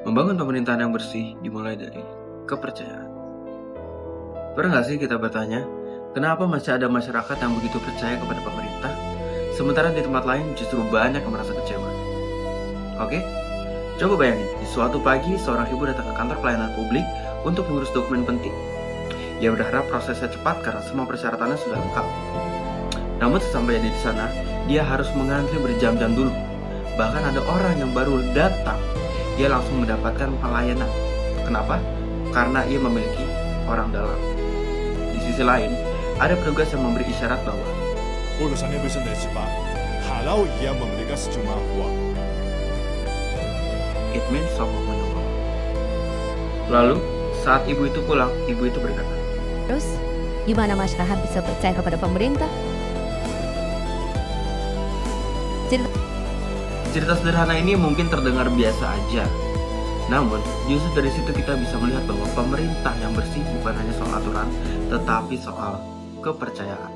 Membangun pemerintahan yang bersih dimulai dari kepercayaan. Pernah nggak sih kita bertanya, kenapa masih ada masyarakat yang begitu percaya kepada pemerintah, sementara di tempat lain justru banyak yang merasa kecewa? Oke, coba bayangin, di suatu pagi seorang ibu datang ke kantor pelayanan publik untuk mengurus dokumen penting. Ia berharap prosesnya cepat karena semua persyaratannya sudah lengkap. Namun sesampainya di sana, dia harus mengantri berjam-jam dulu. Bahkan ada orang yang baru datang, ia langsung mendapatkan pelayanan. Kenapa? Karena ia memiliki orang dalam. Di sisi lain, ada petugas yang memberi isyarat bahwa urusannya bisa cepat. Kalau ia memberikan sejumlah uang, it means someone menunggu. Lalu, saat ibu itu pulang, ibu itu berkata, Terus, gimana masyarakat bisa percaya kepada pemerintah? cerita sederhana ini mungkin terdengar biasa aja. Namun, justru dari situ kita bisa melihat bahwa pemerintah yang bersih bukan hanya soal aturan, tetapi soal kepercayaan.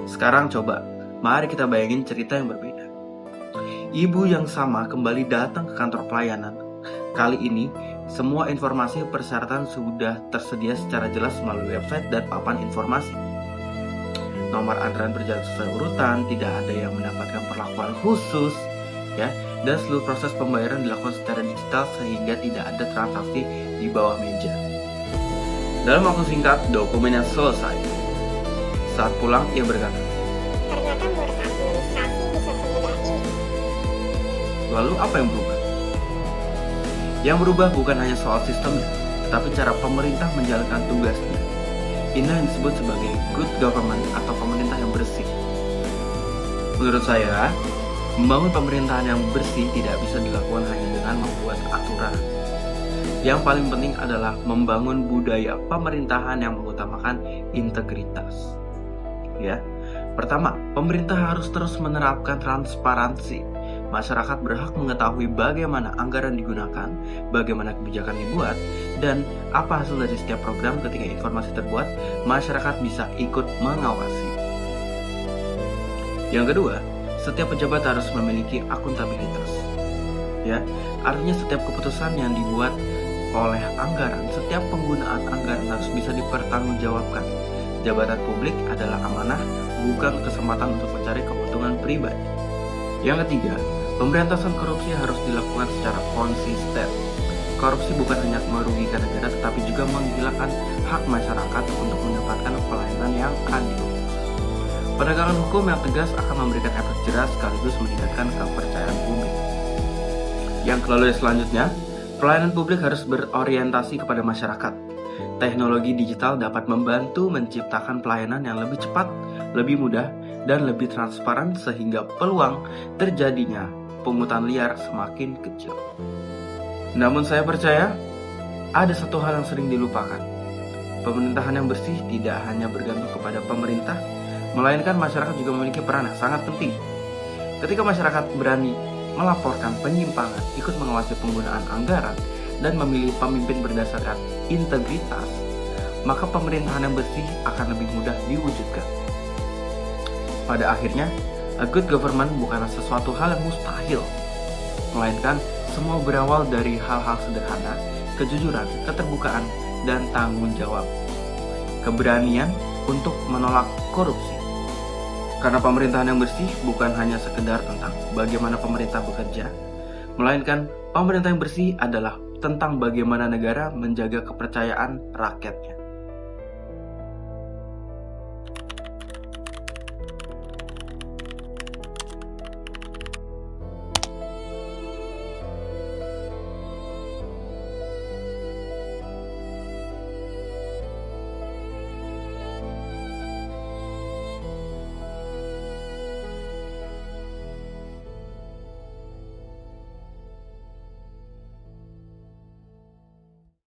Sekarang coba, mari kita bayangin cerita yang berbeda. Ibu yang sama kembali datang ke kantor pelayanan. Kali ini, semua informasi persyaratan sudah tersedia secara jelas melalui website dan papan informasi. Nomor antrean berjalan sesuai urutan, tidak ada yang mendapatkan perlakuan khusus, ya, dan seluruh proses pembayaran dilakukan secara digital sehingga tidak ada transaksi di bawah meja. Dalam waktu singkat, dokumennya selesai. Saat pulang, ia berkata, Ternyata ngurus administrasi bisa semudah ini. lalu apa yang berubah? Yang berubah bukan hanya soal sistemnya, tetapi cara pemerintah menjalankan tugasnya. Inilah yang disebut sebagai good government atau pemerintah yang bersih. Menurut saya, membangun pemerintahan yang bersih tidak bisa dilakukan hanya dengan membuat aturan. Yang paling penting adalah membangun budaya pemerintahan yang mengutamakan integritas. Ya, pertama, pemerintah harus terus menerapkan transparansi. Masyarakat berhak mengetahui bagaimana anggaran digunakan, bagaimana kebijakan dibuat, dan apa hasil dari setiap program. Ketika informasi terbuat, masyarakat bisa ikut mengawasi. Yang kedua, setiap pejabat harus memiliki akuntabilitas. Ya, artinya setiap keputusan yang dibuat oleh anggaran, setiap penggunaan anggaran harus bisa dipertanggungjawabkan. Jabatan publik adalah amanah, bukan kesempatan untuk mencari keuntungan pribadi. Yang ketiga, pemberantasan korupsi harus dilakukan secara konsisten. Korupsi bukan hanya merugikan negara, tetapi juga menghilangkan hak masyarakat untuk mendapatkan pelayanan yang adil. Penegakan hukum yang tegas akan memberikan efek jerah sekaligus meningkatkan kepercayaan publik. Yang selanjutnya, pelayanan publik harus berorientasi kepada masyarakat. Teknologi digital dapat membantu menciptakan pelayanan yang lebih cepat, lebih mudah, dan lebih transparan sehingga peluang terjadinya pungutan liar semakin kecil. Namun saya percaya ada satu hal yang sering dilupakan. Pemerintahan yang bersih tidak hanya bergantung kepada pemerintah, melainkan masyarakat juga memiliki peran yang sangat penting. Ketika masyarakat berani melaporkan penyimpangan, ikut mengawasi penggunaan anggaran, dan memilih pemimpin berdasarkan integritas, maka pemerintahan yang bersih akan lebih mudah diwujudkan. Pada akhirnya, a good government bukanlah sesuatu hal yang mustahil, melainkan semua berawal dari hal-hal sederhana, kejujuran, keterbukaan, dan tanggung jawab. Keberanian untuk menolak korupsi. Karena pemerintahan yang bersih bukan hanya sekedar tentang bagaimana pemerintah bekerja, melainkan pemerintah yang bersih adalah tentang bagaimana negara menjaga kepercayaan rakyatnya.